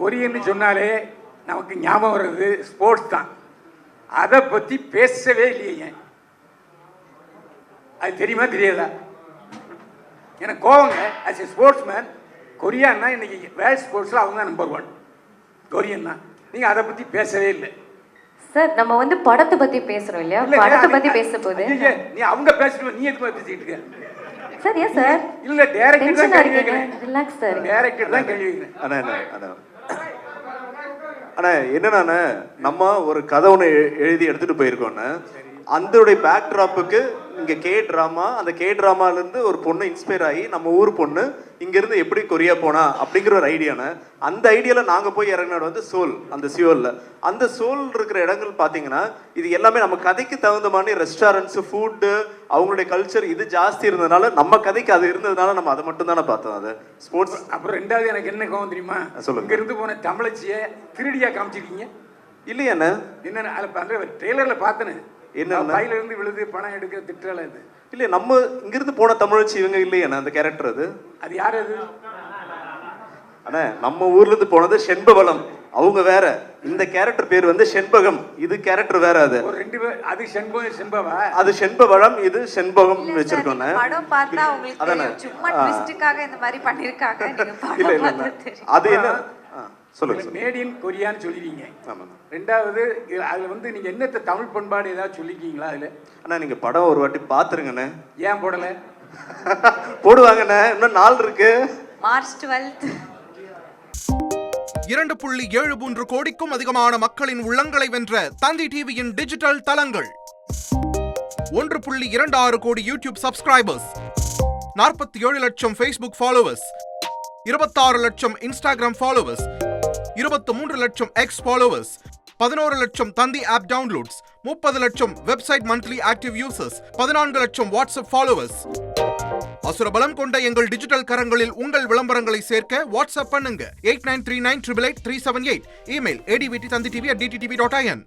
கொரியன்னு சொன்னாலே நமக்கு ஞாபகம் வர்றது ஸ்போர்ட்ஸ் தான். அதை பற்றி பேசவே இல்லையே. அது தெரியுமா தெரியாதா? எனக்கு கோவங்க. ஆஸ் எ ஸ்போர்ட்ஸ் மேன், கொரியான்னா இன்னைக்கு வேர்ல்ட் ஸ்போர்ட்ஸில் அவங்க தான் நம்பர் 1. கொரியன் தான். நீங்கள் அதை பற்றி பேசவே இல்லை சார். நம்ம வந்து படத்தை பற்றி பேசுகிறோம் இல்லையா? படத்தை பற்றி பேச போது நீ அவங்க பேசிட்டு நீ எதுக்கு பேசிட்டு இருக்க சார்? ஏன் சார்? இல்ல டைரக்டர் தான் கேள்வி கேக்குறேன். Relax sir. டைரக்டர் தான் கேள்வி கேக்குறேன். அண்ணா என்னன்னா, நம்ம ஒரு கதை ஒன்று எழுதி எடுத்துட்டு போயிருக்கோன்னு, அதோடைய பேக் ட்ராப்புக்கு இங்கே கே ட்ராமா, அந்த கே ட்ராமாலேருந்து ஒரு பொண்ணு இன்ஸ்பயர் ஆகி நம்ம ஊர் பொண்ணு இங்கேருந்து எப்படி கொரியா போனா அப்படிங்கிற ஒரு ஐடியானு, அந்த ஐடியாவில் நாங்கள் போய் இறங்கினது வந்து சோல். அந்த சியோலில் அந்த சோல் இருக்கிற இடங்கள் பார்த்தீங்கன்னா இது எல்லாமே நம்ம கதைக்கு தகுந்த மாதிரி ரெஸ்டாரண்ட்ஸு, ஃபுட்டு, அவங்களுடைய கல்ச்சர் இது ஜாஸ்தி இருந்ததுனால நம்ம கதைக்கு அது இருந்ததுனால நம்ம அதை மட்டும் தானே பார்த்தோம். அது ஸ்போர்ட்ஸ். அப்புறம் ரெண்டாவது எனக்கு என்ன கோவம் தெரியுமா? சொல்லுங்க. இங்கிருந்து போன தமிழச்சியை திருடியா காமிச்சிருக்கீங்க இல்லையாண்ணே? என்னென்ன அதில் அந்த ட்ரெய்லரில் பார்த்தேன்னு என்ன பையில இருந்து விழுது பணம் எடுக்க திட்டால இது இல்லை. நம்ம இங்கிருந்து போன தமிழச்சி இவங்க இல்லையாண்ணே அந்த கேரக்டர்? அது யார் அது? அண்ணா நம்ம ஊர்ல இருந்து போனது செண்பவளம், அவங்க வேற. இந்த கேரக்டர் பேர் வந்து செண்பகம், இது கேரக்டர் வேற. அது ஒரு 2 பேர். அது செண்பவா, அது செண்பவளம், இது செண்பகம் வச்சிருக்கோம். படம் பார்த்தா உங்களுக்கு தெரியும். சும்மா ட்விஸ்டுக்காக இந்த மாதிரி பண்ணிருக்காங்க. நீங்க இல்ல இல்ல படம் அது என்ன சொல்லுங்க. மேட் இன் கொரியான்னு சொல்லிருக்கீங்க. ரெண்டாவது அதுல வந்து நீங்க என்னத்த தமிழ் பண்பாடு ஏதாவது சொல்லிருக்கீங்களா அதுல? அண்ணா நீங்க படம் ஒரு வாட்டி பாத்துருங்கண்ணே. ஏன் போடல? போடுவாங்கண்ணே, இன்னும் நாள் இருக்கு. March 12th. 2.73 கோடிக்கும் அதிகமான மக்களின் உள்ளங்களை வென்ற தந்தி டிவியின் டிஜிட்டல் தளங்கள். 1.26 கோடி யூடியூப் சப்ஸ்கிரைபர்ஸ், 47 லட்சம் ஃபேஸ்புக் ஃபாலோவர்ஸ், 26 லட்சம் இன்ஸ்டாகிராம் ஃபாலோவர்ஸ், 23 லட்சம் எக்ஸ் ஃபாலோவர்ஸ், 11 லட்சம் தந்தி ஆப் டவுன்லோட்ஸ், 30 லட்சம் வெப்சைட் மந்த்லி ஆக்டிவ் யூசர்ஸ், 14 லட்சம் வாட்ஸ்அப் ஃபாலோவர்ஸ். அசுரபலம் கொண்ட எங்கள் டிஜிட்டல் கரங்களில் உங்கள் விளம்பரங்களை சேர்க்க வாட்ஸ்அப் பண்ணுங்க 8939883778. Email advttanditv@dttv.in.